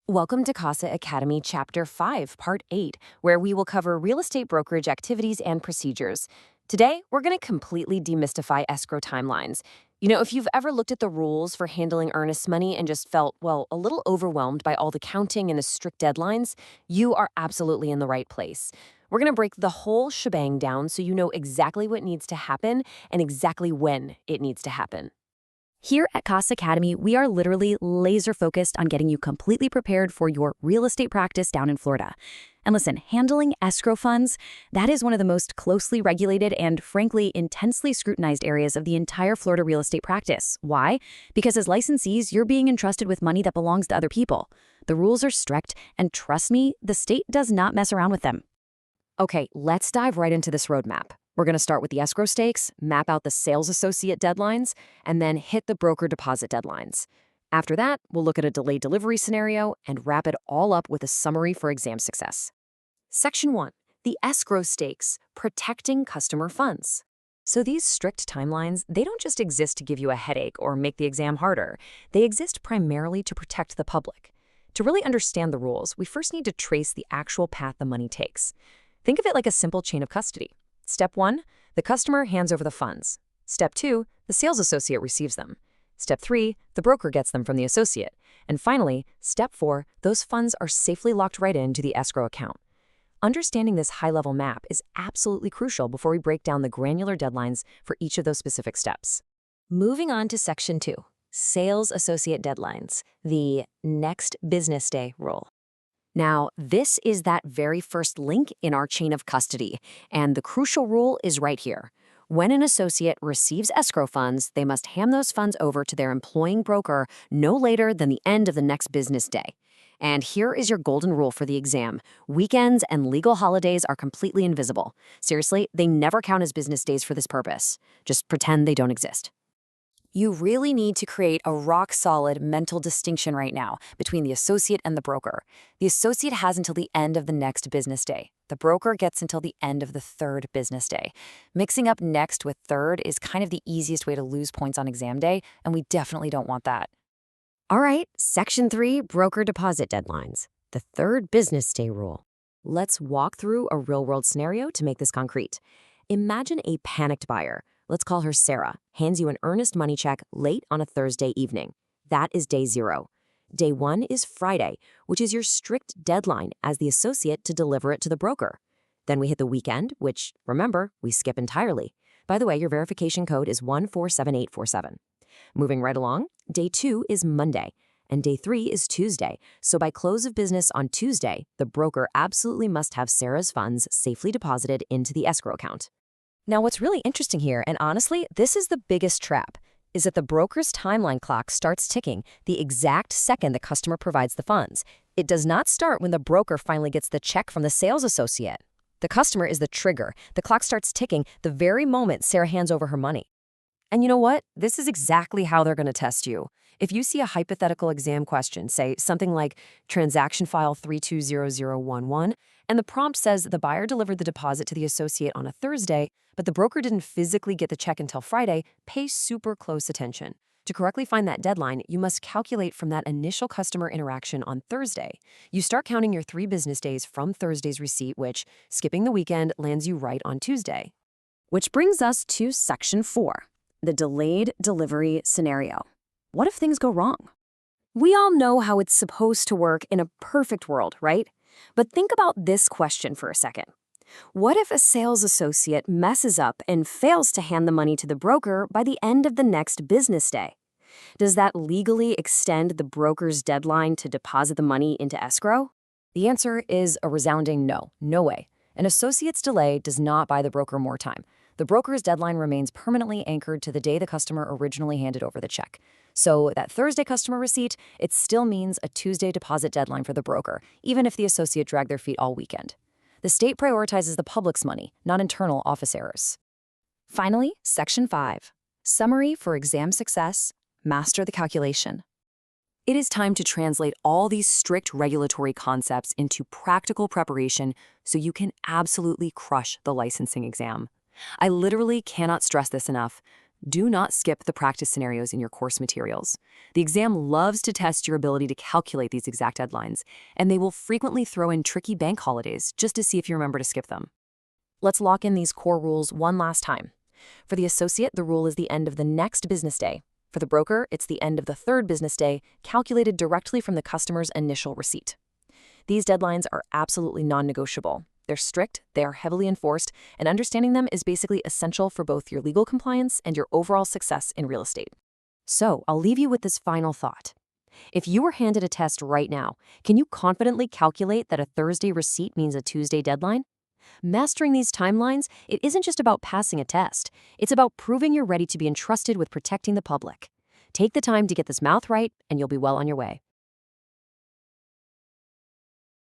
Welcome to Casa Academy Chapter 5, Part 8, where we will cover real estate brokerage activities and procedures. Today, we're going to completely demystify escrow timelines. If you've ever looked at the rules for handling earnest money and just felt, well, a little overwhelmed by all the counting and the strict deadlines, you are absolutely in the right place. We're going to break the whole shebang down so you know exactly what needs to happen and exactly when it needs to happen. Here at Casa Academy, we are literally laser focused on getting you completely prepared for your real estate practice down in Florida. And listen, handling escrow funds, that is one of the most closely regulated and frankly intensely scrutinized areas of the entire Florida real estate practice. Why? Because as licensees, you're being entrusted with money that belongs to other people. The rules are strict, and trust me, the state does not mess around with them. Okay, let's dive right into this roadmap. We're going to start with the escrow stakes, map out the sales associate deadlines, and then hit the broker deposit deadlines. After that, we'll look at a delayed delivery scenario and wrap it all up with a summary for exam success. Section 1. The escrow stakes, protecting customer funds. So these strict timelines, they don't just exist to give you a headache or make the exam harder. They exist primarily to protect the public. To really understand the rules, we first need to trace the actual path the money takes. Think of it like a simple chain of custody. Step 1, the customer hands over the funds. Step 2, the sales associate receives them. Step 3, the broker gets them from the associate. And finally, Step 4, those funds are safely locked right into the escrow account. Understanding this high-level map is absolutely crucial before we break down the granular deadlines for each of those specific steps. Moving on to Section 2, sales associate deadlines, the next business day rule. Now, this is that very first link in our chain of custody, and the crucial rule is right here. When an associate receives escrow funds, they must hand those funds over to their employing broker no later than the end of the next business day. And here is your golden rule for the exam. Weekends and legal holidays are completely invisible. Seriously, they never count as business days for this purpose. Just pretend they don't exist. You really need to create a rock-solid mental distinction right now between the associate and the broker. The associate has until the end of the next business day. The broker gets until the end of the third business day. Mixing up next with third is kind of the easiest way to lose points on exam day, and we definitely don't want that. All right, Section 3, broker deposit deadlines, the third business day rule. Let's walk through a real-world scenario to make this concrete. Imagine a panicked buyer. Let's call her Sarah, hands you an earnest money check late on a Thursday evening. That is day 0. Day 1 is Friday, which is your strict deadline as the associate to deliver it to the broker. Then we hit the weekend, which, remember, we skip entirely. By the way, your verification code is 147847. Moving right along, day 2 is Monday, and day 3 is Tuesday. So by close of business on Tuesday, the broker absolutely must have Sarah's funds safely deposited into the escrow account. Now, what's really interesting here, and honestly, this is the biggest trap, is that the broker's timeline clock starts ticking the exact second the customer provides the funds. It does not start when the broker finally gets the check from the sales associate. The customer is the trigger. The clock starts ticking the very moment Sarah hands over her money. And you know what? This is exactly how they're going to test you. If you see a hypothetical exam question, say something like transaction file 320011, and the prompt says the buyer delivered the deposit to the associate on a Thursday, but the broker didn't physically get the check until Friday, pay super close attention. To correctly find that deadline, you must calculate from that initial customer interaction on Thursday. You start counting your 3 business days from Thursday's receipt, which, skipping the weekend, lands you right on Tuesday. Which brings us to Section 4, the delayed delivery scenario. What if things go wrong? We all know how it's supposed to work in a perfect world, right? But think about this question for a second. What if a sales associate messes up and fails to hand the money to the broker by the end of the next business day? Does that legally extend the broker's deadline to deposit the money into escrow? The answer is a resounding no. No way. An associate's delay does not buy the broker more time. The broker's deadline remains permanently anchored to the day the customer originally handed over the check. So that Thursday customer receipt, it still means a Tuesday deposit deadline for the broker, even if the associate dragged their feet all weekend. The state prioritizes the public's money, not internal office errors. Finally, Section 5, summary for exam success, master the calculation. It is time to translate all these strict regulatory concepts into practical preparation so you can absolutely crush the licensing exam. I literally cannot stress this enough. Do not skip the practice scenarios in your course materials. The exam loves to test your ability to calculate these exact deadlines, and they will frequently throw in tricky bank holidays just to see if you remember to skip them. Let's lock in these core rules one last time. For the associate, the rule is the end of the next business day. For the broker, it's the end of the third business day, calculated directly from the customer's initial receipt. These deadlines are absolutely non-negotiable. They're strict, they are heavily enforced, and understanding them is basically essential for both your legal compliance and your overall success in real estate. So, I'll leave you with this final thought. If you were handed a test right now, can you confidently calculate that a Thursday receipt means a Tuesday deadline? Mastering these timelines, it isn't just about passing a test. It's about proving you're ready to be entrusted with protecting the public. Take the time to get this math right, and you'll be well on your way.